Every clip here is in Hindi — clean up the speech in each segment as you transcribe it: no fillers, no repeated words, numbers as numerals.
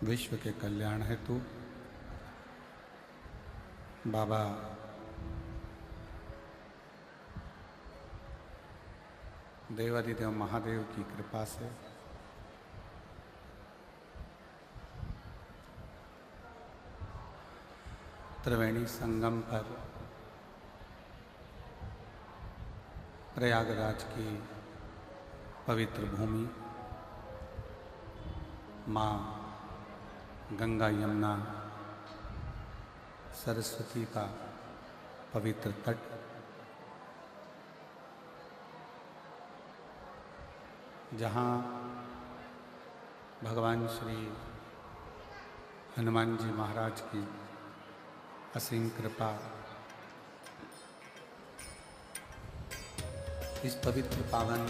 विश्व के कल्याण हेतु बाबा देवादिदेव महादेव की कृपा से त्रिवेणी संगम पर प्रयागराज की पवित्र भूमि माँ गंगा यमुना सरस्वती का पवित्र तट जहाँ भगवान श्री हनुमान जी महाराज की असीम कृपा इस पवित्र पावन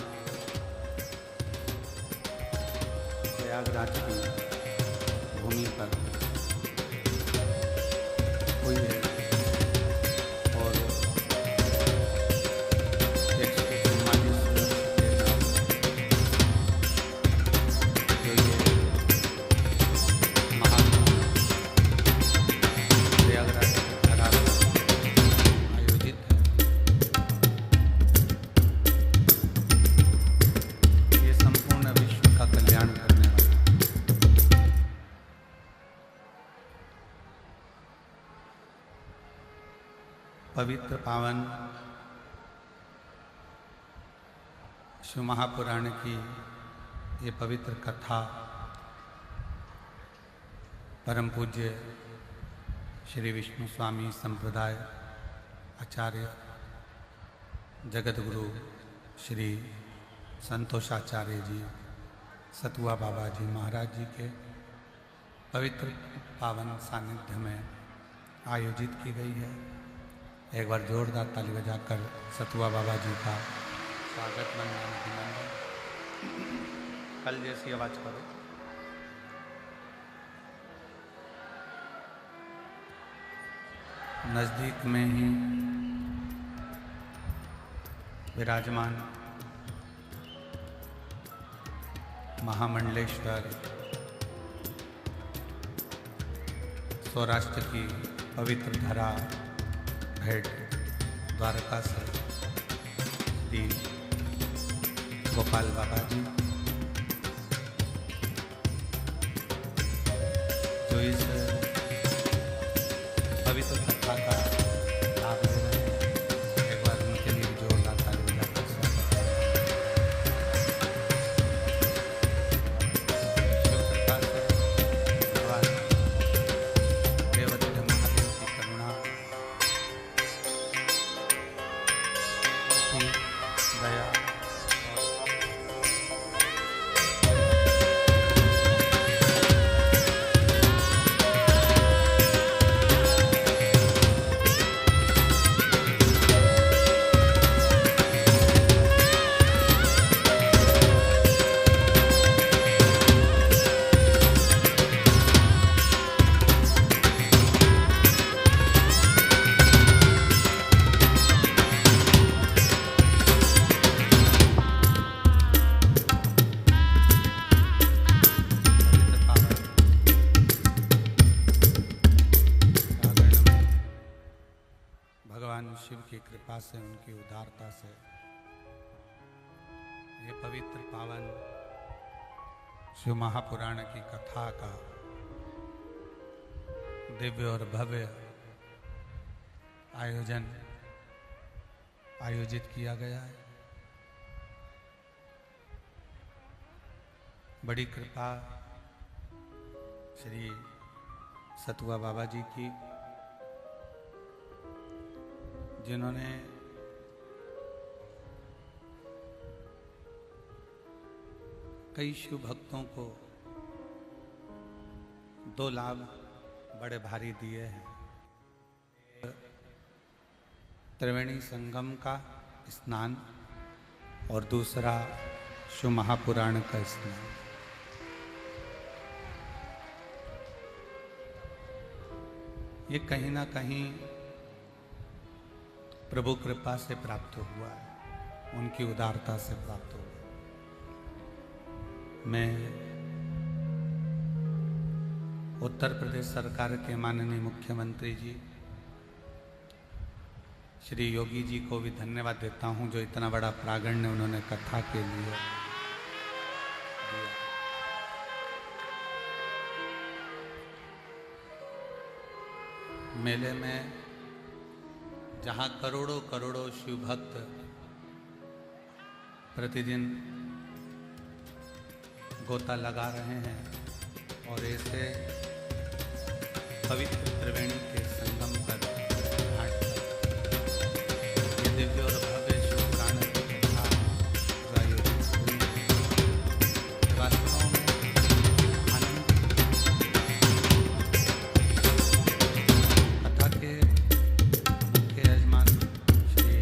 प्रयागराज की भूमि पर हुई है और 144 जो ये महाकुंभ प्रयागराज की धरा आयोजित है, ये संपूर्ण विश्व का कल्याण करने वाला पवित्र पावन शिव महापुराण की ये पवित्र कथा परम पूज्य श्री विष्णु स्वामी संप्रदाय आचार्य जगत गुरु श्री संतोषाचार्य जी सतुआ बाबा जी महाराज जी के पवित्र पावन सानिध्य में आयोजित की गई है। एक बार जोरदार ताली बजाकर सतुआ बाबा जी का स्वागत वंदन अभिनंदन। कल जैसी आवाज करो। नजदीक में ही विराजमान महामंडलेश्वर सौराष्ट्र की पवित्र धरा भेंट द्वारका से श्री गोपाल बाबा जी जो इस पवित्र कथा का लाभ ले रहे हैं, एक बार उनके लिए जोरदार ताली बजाकर स्वागत है। शिव कृपा से भगवान देवादिदेव महादेव की करुणा दया भगवान शिव की कृपा से उनकी उदारता से ये पवित्र पावन शिव महापुराण की कथा का दिव्य और भव्य आयोजित किया गया है। बड़ी कृपा श्री सतुआ बाबा जी की, जिन्होंने कई शिव भक्तों को 2 लाभ बड़े भारी दिए हैं। त्रिवेणी संगम का स्नान और दूसरा शिव महापुराण का स्नान। ये कहीं ना कहीं प्रभु कृपा से प्राप्त हुआ है, उनकी उदारता से प्राप्त हुआ। मैं उत्तर प्रदेश सरकार के माननीय मुख्यमंत्री जी श्री योगी जी को भी धन्यवाद देता हूं, जो इतना बड़ा प्रागण्य उन्होंने कथा के लिए दिया। मेले में जहां करोड़ों करोड़ों शिव भक्त प्रतिदिन गोता लगा रहे हैं और ऐसे पवित्र त्रिवेणी के संगम पर घाट पर ये दिव्य और भव्य शिव पुराण की कथा जो आयोजित हुई वास्तव में आनंद। कथा के मुख्य यजमान श्री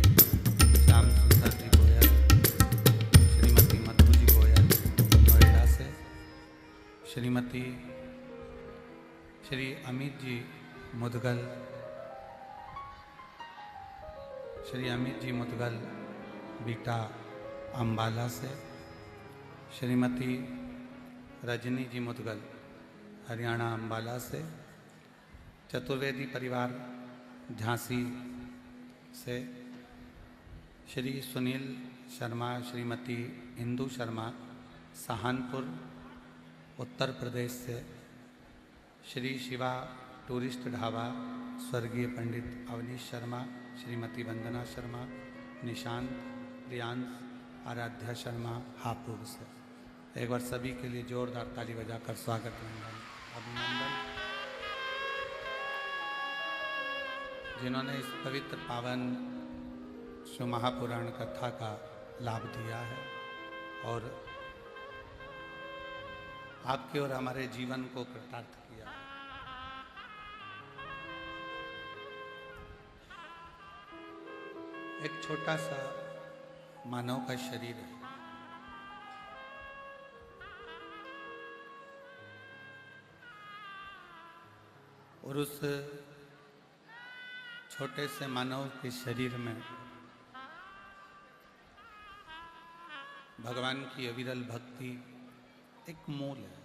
श्याम सुंदर जी गोयल, श्रीमती मधु जी गोयल नोएडा से, श्रीमती श्री अमित जी मुदगल, श्री अमित जी मुदगल बीटा अम्बाला से, श्रीमती रजनी जी मुदगल हरियाणा अम्बाला से, चतुर्वेदी परिवार झांसी से, श्री सुनील शर्मा, श्रीमती इंदु शर्मा सहानपुर उत्तर प्रदेश से, श्री शिवा टूरिस्ट ढाबा स्वर्गीय पंडित अवनीश शर्मा, श्रीमती वंदना शर्मा, निशांत, प्रियांश, आराध्या शर्मा हापुड़ से। एक बार सभी के लिए जोरदार ताली बजाकर स्वागत अभिनंदन। जिन्होंने इस पवित्र पावन शिव महापुराण कथा का लाभ दिया है और आपके और हमारे जीवन को कृतार्थ किया। एक छोटा सा मानव का शरीर है, और उस छोटे से मानव के शरीर में भगवान की अविरल भक्ति एक मूल है।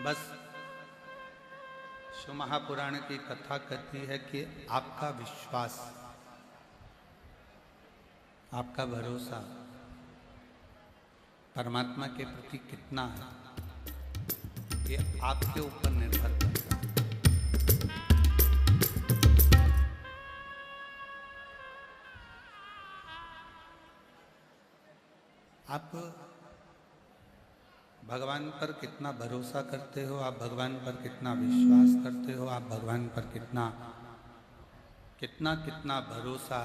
बस शिव महापुराण की कथा कहती है कि आपका विश्वास, आपका भरोसा परमात्मा के प्रति कितना है, ये आपके ऊपर निर्भर करता है। आप भगवान पर कितना भरोसा करते हो, आप भगवान पर कितना विश्वास करते हो, आप भगवान पर कितना कितना कितना भरोसा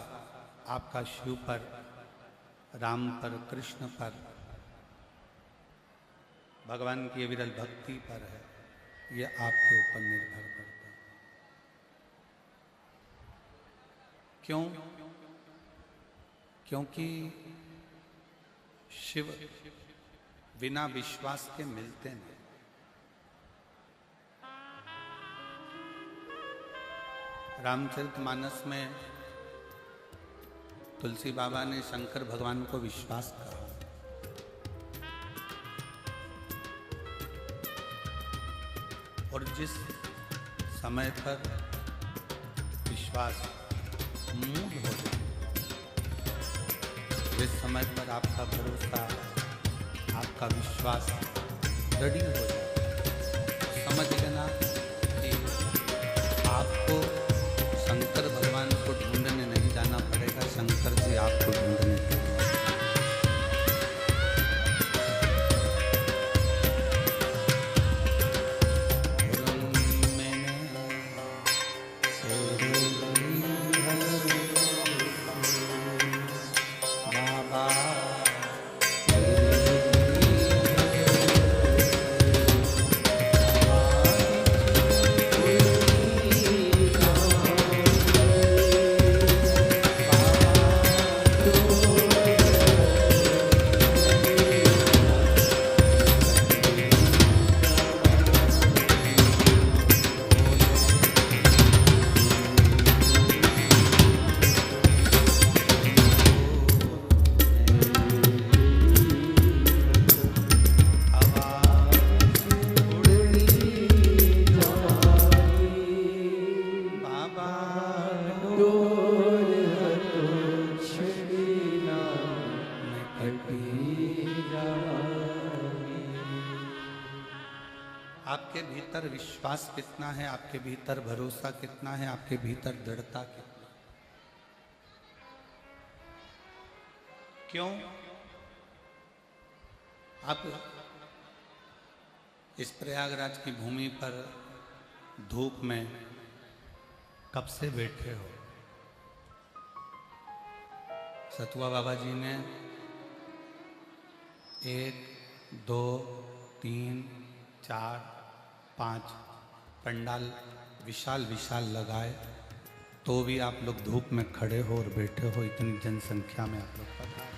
आपका शिव पर, राम पर, कृष्ण पर, भगवान की विरल भक्ति पर है, ये आपके ऊपर निर्भर करता है। क्यों? क्योंकि शिव बिना विश्वास के मिलते नहीं। रामचरितमानस में तुलसी बाबा ने शंकर भगवान को विश्वास कहा, और जिस समय पर विश्वास मूल हो जाए, जिस समय पर आपका भरोसा, आपका विश्वास दृढ़ हो जाए, समझ लेना कि आपको शंकर भगवान को ढूंढने नहीं जाना पड़ेगा, शंकर जी आपको ढूंढने के लिए। भीतर विश्वास कितना है, आपके भीतर भरोसा कितना है, आपके भीतर दृढ़ता कितना। क्यों आप इस प्रयागराज की भूमि पर धूप में कब से बैठे हो? सतुआ बाबा जी ने 1, 2, 3, 4, 5 पंडाल विशाल विशाल लगाए, तो भी आप लोग धूप में खड़े हो और बैठे हो। इतनी जनसंख्या में आप लोग पता है।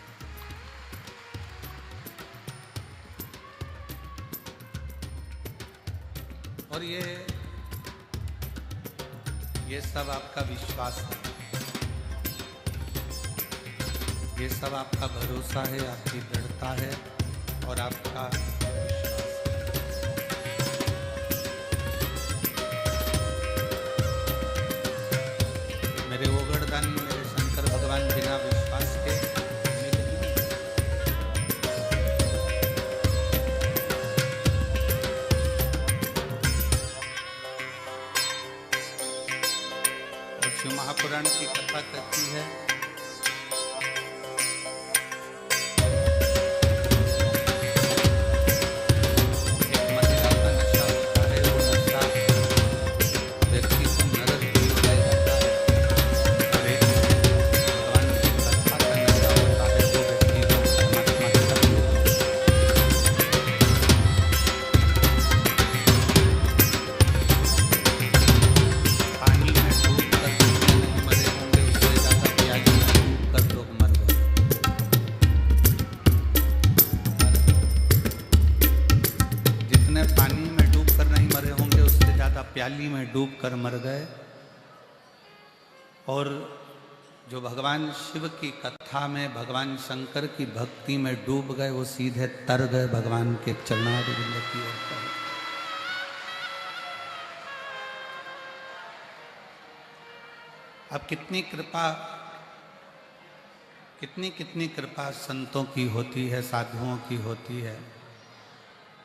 और ये सब आपका विश्वास है, ये सब आपका भरोसा है, आपकी दृढ़ता है और आपका मेरे ओगड़दानी मेरे शंकर भगवान बिना विश्वास के और शिव महापुराण की कथा कहती है प्याली में डूब कर मर गए। और जो भगवान शिव की कथा में भगवान शंकर की भक्ति में डूब गए, वो सीधे तर गए भगवान के चरणारविंद की ओर। अब कितनी कृपा संतों की होती है, साधुओं की होती है।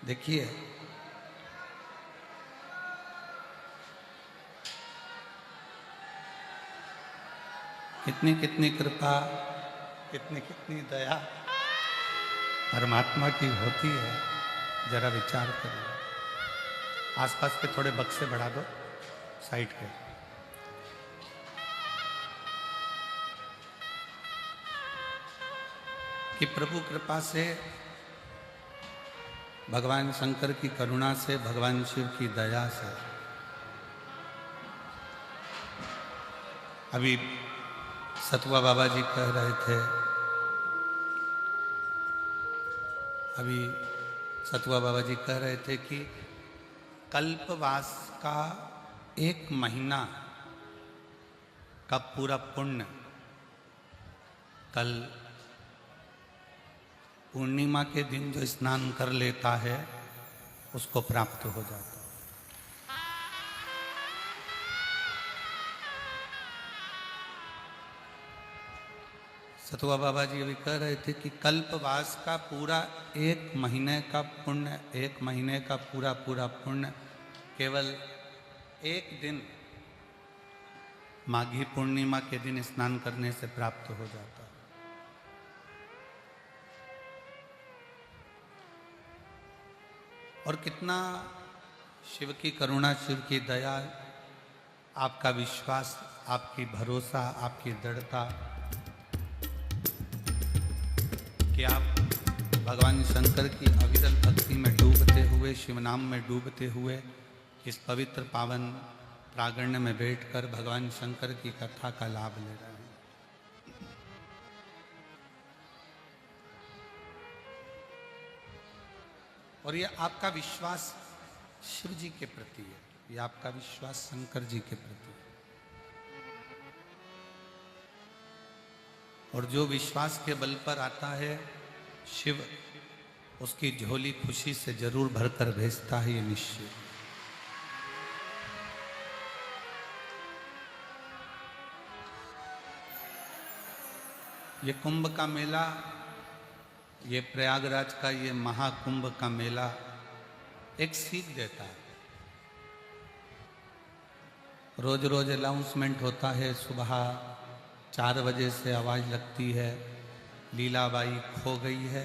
देखिए कितनी कृपा, कितनी दया परमात्मा की होती है। जरा विचार करिए। आसपास के थोड़े बक्से बढ़ा दो साइड पे। कि प्रभु कृपा से, भगवान शंकर की करुणा से, भगवान शिव की दया से अभी सतुआ बाबा जी कह रहे थे, कि कल्पवास का 1 महीना का पूरा पुण्य कल पूर्णिमा के दिन जो स्नान कर लेता है उसको प्राप्त हो जाता है। सतुआ बाबा जी अभी कह रहे थे कि कल्पवास का पूरा 1 महीने का पुण्य, 1 महीने का पूरा पुण्य केवल 1 दिन माघी पूर्णिमा के दिन स्नान करने से प्राप्त हो जाता है। और कितना शिव की करुणा, शिव की दया, आपका विश्वास, आपकी भरोसा, आपकी दृढ़ता कि आप भगवान शंकर की अविरल भक्ति में डूबते हुए, शिव नाम में डूबते हुए इस पवित्र पावन प्रांगण में बैठकर भगवान शंकर की कथा का लाभ ले रहे हैं। और ये आपका विश्वास शिव जी के प्रति है, ये आपका विश्वास शंकर जी के प्रति है। और जो विश्वास के बल पर आता है शिव उसकी झोली खुशी से जरूर भरकर भेजता है, ये निश्चय। ये कुंभ का मेला, ये प्रयागराज का ये महाकुंभ का मेला एक सीख देता है रोज रोज अनाउंसमेंट होता है, सुबह 4 बजे से आवाज़ लगती है लीलाबाई खो गई है,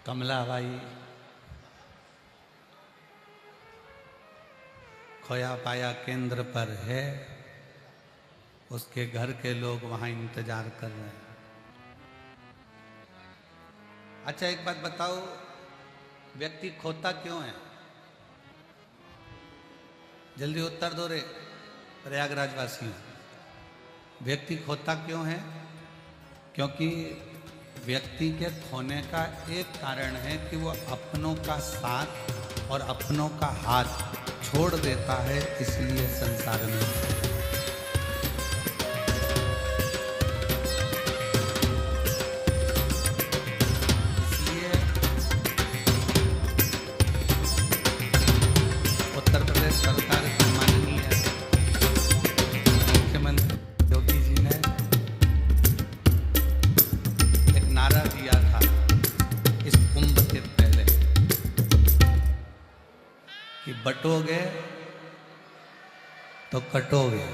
कमलाबाई खोया पाया केंद्र पर है, उसके घर के लोग वहां इंतजार कर रहे हैं। अच्छा एक बात बताओ, व्यक्ति खोता क्यों है? जल्दी उत्तर दो रे प्रयागराज वासियों। व्यक्ति खोता क्यों है? क्योंकि व्यक्ति के खोने का एक कारण है कि वो अपनों का साथ और अपनों का हाथ छोड़ देता है, इसलिए संसार में। इसलिए उत्तर प्रदेश सरकार की माननीय मुख्यमंत्री योगी जी ने एक नारा दिया था इस कुंभ के पहले कि बटोगे तो कटोगे।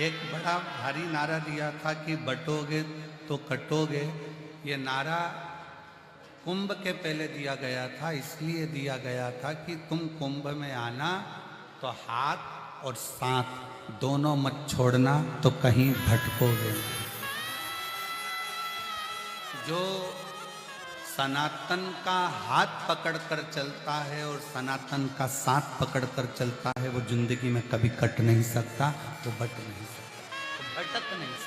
एक बड़ा भारी नारा दिया था कि बटोगे तो कटोगे। ये नारा कुंभ के पहले दिया गया था, इसलिए दिया गया था कि तुम कुंभ में आना तो हाथ और साथ दोनों मत छोड़ना, तो कहीं भटकोगे। जो सनातन का हाथ पकड़कर चलता है और सनातन का साथ पकड़कर चलता है, वो जिंदगी में कभी कट नहीं सकता, वो बट नहीं सकता, वो भटक नहीं सकता।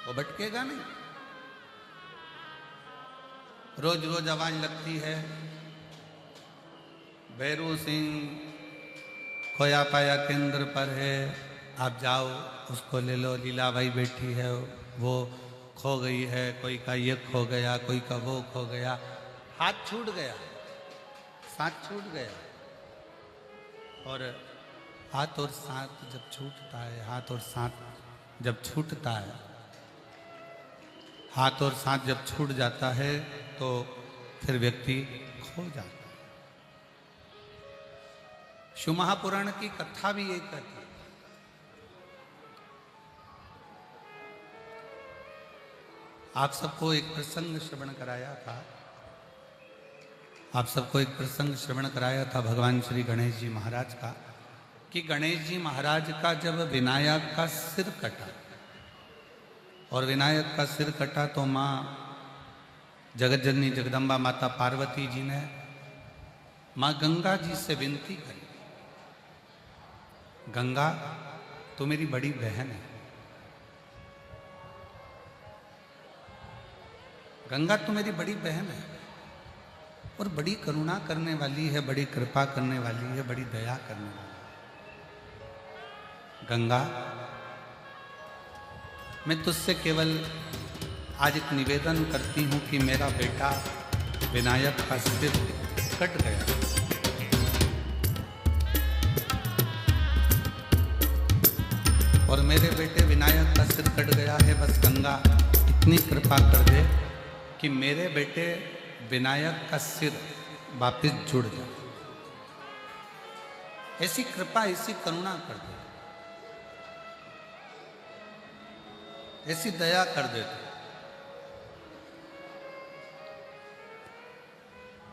वो भटकेगा नहीं। रोज रोज आवाज लगती है भैरू सिंह खोया पाया केंद्र पर है, आप जाओ उसको ले लो, लीलाबाई बैठी है वो खो गई है, कोई का ये खो गया, कोई का वो खो गया। हाथ छूट गया, साथ छूट गया। और हाथ और साथ जब छूटता है, हाथ और साथ जब छूटता है, हाथ और साथ जब छूट जाता है तो फिर व्यक्ति खो जाता है। शिव महापुराण की कथा भी एक कहती है। आप सबको एक प्रसंग श्रवण कराया था, आप सबको एक प्रसंग श्रवण कराया था भगवान श्री गणेश जी महाराज का, कि गणेश जी महाराज का जब विनायक का सिर कटा और विनायक का सिर कटा तो माँ जगत जननी जगदम्बा माता पार्वती जी ने माँ गंगा जी से विनती करी, गंगा तो मेरी बड़ी बहन है, गंगा तो मेरी बड़ी बहन है और बड़ी करुणा करने वाली है, बड़ी कृपा करने वाली है, बड़ी दया करने वाली है। गंगा, मैं तुझसे केवल आज एक निवेदन करती हूं कि मेरा बेटा विनायक का सिर कट गया, और मेरे बेटे विनायक का सिर कट गया है। बस गंगा इतनी कृपा कर दे कि मेरे बेटे विनायक का सिर वापस जुड़ जाए। ऐसी कृपा, ऐसी करुणा कर दे, ऐसी दया कर दे।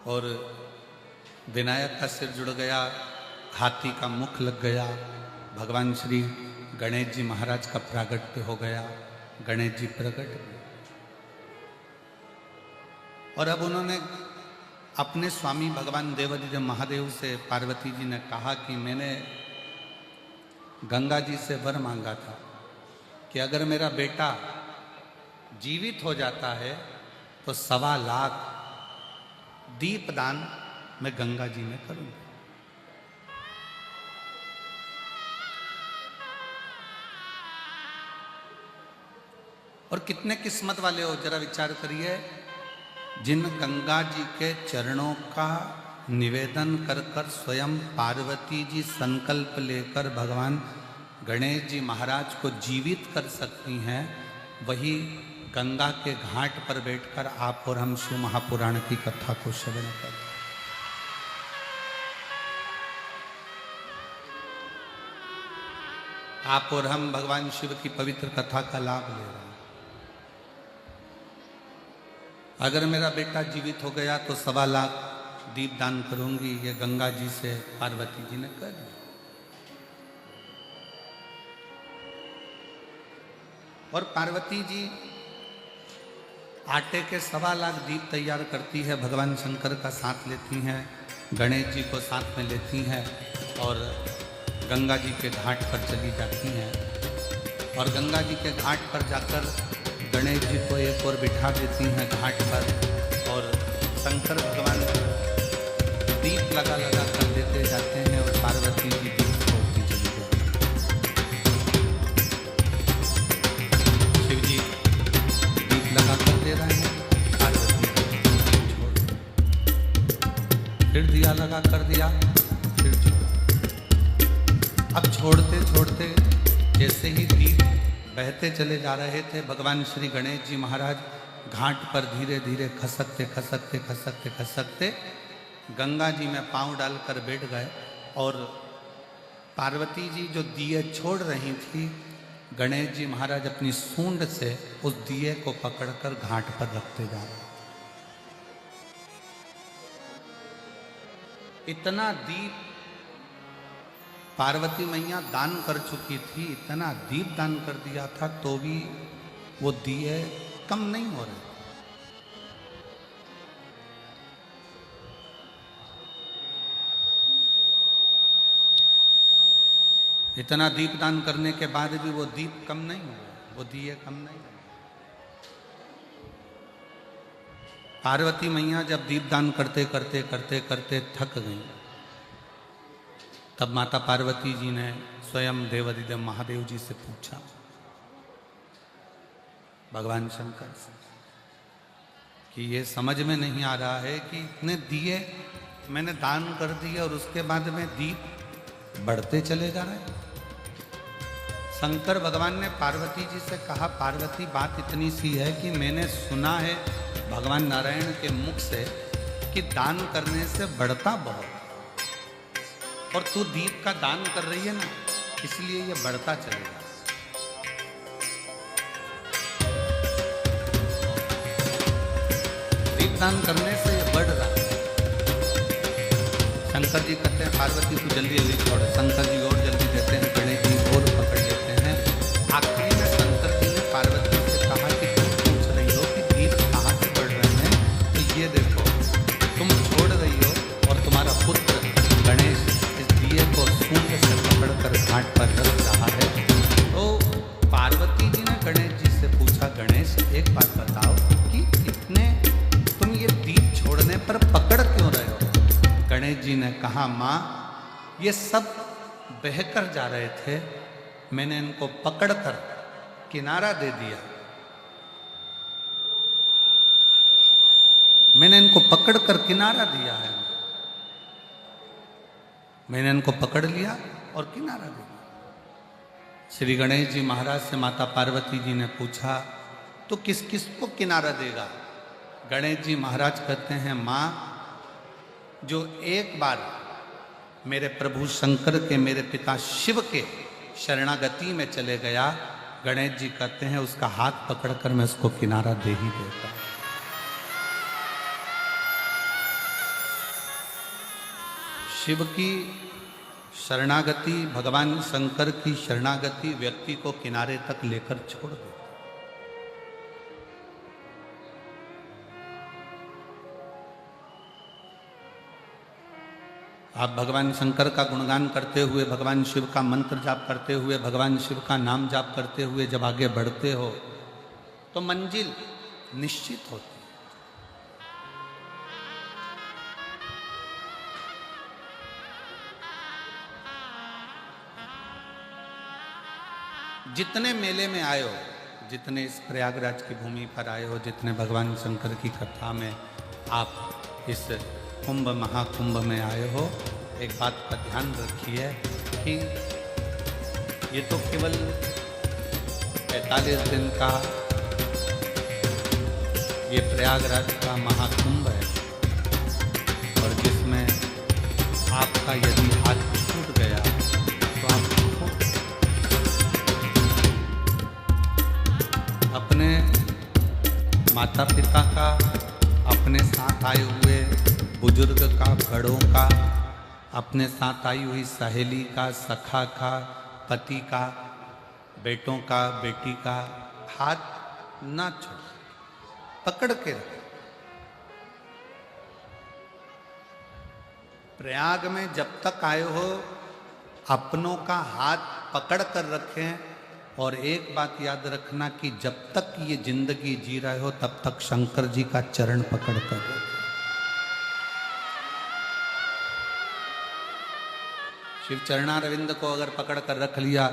और विनायक का सिर जुड़ गया, हाथी का मुख लग गया, भगवान श्री गणेश जी महाराज का प्रागट्य हो गया, गणेश जी प्रकट हुए। और अब उन्होंने अपने स्वामी भगवान देवादिदेव महादेव से पार्वती जी ने कहा कि मैंने गंगा जी से वर मांगा था कि अगर मेरा बेटा जीवित हो जाता है तो 1.25 लाख दीपदान मैं गंगा जी में करूंगा। और कितने किस्मत वाले हो, जरा विचार करिए, जिन गंगा जी के चरणों का निवेदन कर कर स्वयं पार्वती जी संकल्प लेकर भगवान गणेश जी महाराज को जीवित कर सकती हैं, वही गंगा के घाट पर बैठकर आप और हम शिव महापुराण की कथा को श्रवण करें। आप और हम भगवान शिव की पवित्र कथा का लाभ ले रहे हैं। अगर मेरा बेटा जीवित हो गया तो 1.25 लाख दीप दान करूंगी, ये गंगा जी से पार्वती जी ने कर दिया। और पार्वती जी आटे के 1.25 लाख दीप तैयार करती है, भगवान शंकर का साथ लेती हैं, गणेश जी को साथ में लेती हैं और गंगा जी के घाट पर चली जाती हैं। और गंगा जी के घाट पर जाकर गणेश जी को एक और बिठा देती हैं घाट पर, और शंकर भगवान दीप लगा लगा कर देते जाते हैं और पार्वती जी दीप छोड़ती चली जाती। शिव जी दीप लगा कर दे रहे हैं, पार्वती जी छोड़, फिर दिया लगा कर दिया, फिर छोड़। अब छोड़ते छोड़ते जैसे ही दीप बहते चले जा रहे थे, भगवान श्री गणेश जी महाराज घाट पर धीरे धीरे खसकते खसकते खसकते खसकते गंगा जी में पांव डालकर बैठ गए। और पार्वती जी जो दिए छोड़ रही थी, गणेश जी महाराज अपनी सूंड से उस दिए को पकड़कर घाट पर रखते जा रहे। इतना दीप पार्वती मैया दान कर चुकी थी, इतना दीप दान कर दिया था, तो भी वो दिए कम नहीं हो रहे। इतना दीप दान करने के बाद भी वो दीप कम नहीं हुए, वो दिए कम नहीं हुए। पार्वती मैया जब दीप दान करते करते करते करते थक गई, तब माता पार्वती जी ने स्वयं देवाधिदेव महादेव जी से पूछा, भगवान शंकर से, कि ये समझ में नहीं आ रहा है कि इतने दिए मैंने दान कर दिए और उसके बाद में दीप बढ़ते चले जा रहे हैं। शंकर भगवान ने पार्वती जी से कहा, पार्वती बात इतनी सी है कि मैंने सुना है भगवान नारायण के मुख से कि दान करने से बढ़ता बहुत, और तू दीप का दान कर रही है ना, इसलिए ये बढ़ता चलेगा। दीप दान करने से ये बढ़ रहा। शंकर जी कहते हैं, पार्वती तू जल्दी जल्दी छोड़। शंकर जी और जल्दी देते हैं, गणेश जी और पकड़ लेते हैं। आखिरी में शंकर जी ने पार्वती से कहा कि तुम पूछ रही हो कि दीप कहाँ से बढ़ रहे हैं, तो ये देखो तुम छोड़ रही हो और तुम्हारा पुत्र गणेश को सूंड से पकड़कर घाट पर रख रहा है। तो पार्वती जी ने गणेश जी से पूछा, गणेश एक बात बताओ कि इतने तुम ये दीप छोड़ने पर पकड़ क्यों रहे हो? गणेश जी ने कहा, माँ ये सब बहकर जा रहे थे, मैंने इनको पकड़कर किनारा दे दिया। मैंने इनको पकड़कर किनारा दिया है, मैंने इनको पकड़ लिया और किनारा दे दिया। श्री गणेश जी महाराज से माता पार्वती जी ने पूछा, तो किस किस को किनारा देगा? गणेश जी महाराज कहते हैं, माँ जो एक बार मेरे प्रभु शंकर के, मेरे पिता शिव के शरणागति में चले गया, गणेश जी कहते हैं उसका हाथ पकड़कर मैं उसको किनारा दे ही देता। शिव की शरणागति, भगवान शंकर की शरणागति व्यक्ति को किनारे तक लेकर छोड़ दे। आप भगवान शंकर का गुणगान करते हुए, भगवान शिव का मंत्र जाप करते हुए, भगवान शिव का नाम जाप करते हुए जब आगे बढ़ते हो तो मंजिल निश्चित होती। जितने मेले में आए हो, जितने इस प्रयागराज की भूमि पर आए हो, जितने भगवान शंकर की कथा में आप इस कुंभ महाकुंभ में आए हो, एक बात का ध्यान रखिए कि ये तो केवल 45 दिन का ये प्रयागराज का महाकुंभ है और जिसमें आपका यदि हाथ छूट गया तो आप अपने माता पिता का, अपने साथ आए हुए बुजुर्ग का, बड़ों का, अपने साथ आई हुई सहेली का, सखा का, पति का, बेटों का, बेटी का हाथ ना छोड़, पकड़ के रखो। प्रयाग में जब तक आए हो अपनों का हाथ पकड़ कर रखें और एक बात याद रखना कि जब तक ये जिंदगी जी रहे हो तब तक शंकर जी का चरण पकड़ कर रखें। शिव चरणारविंद को अगर पकड़ कर रख लिया,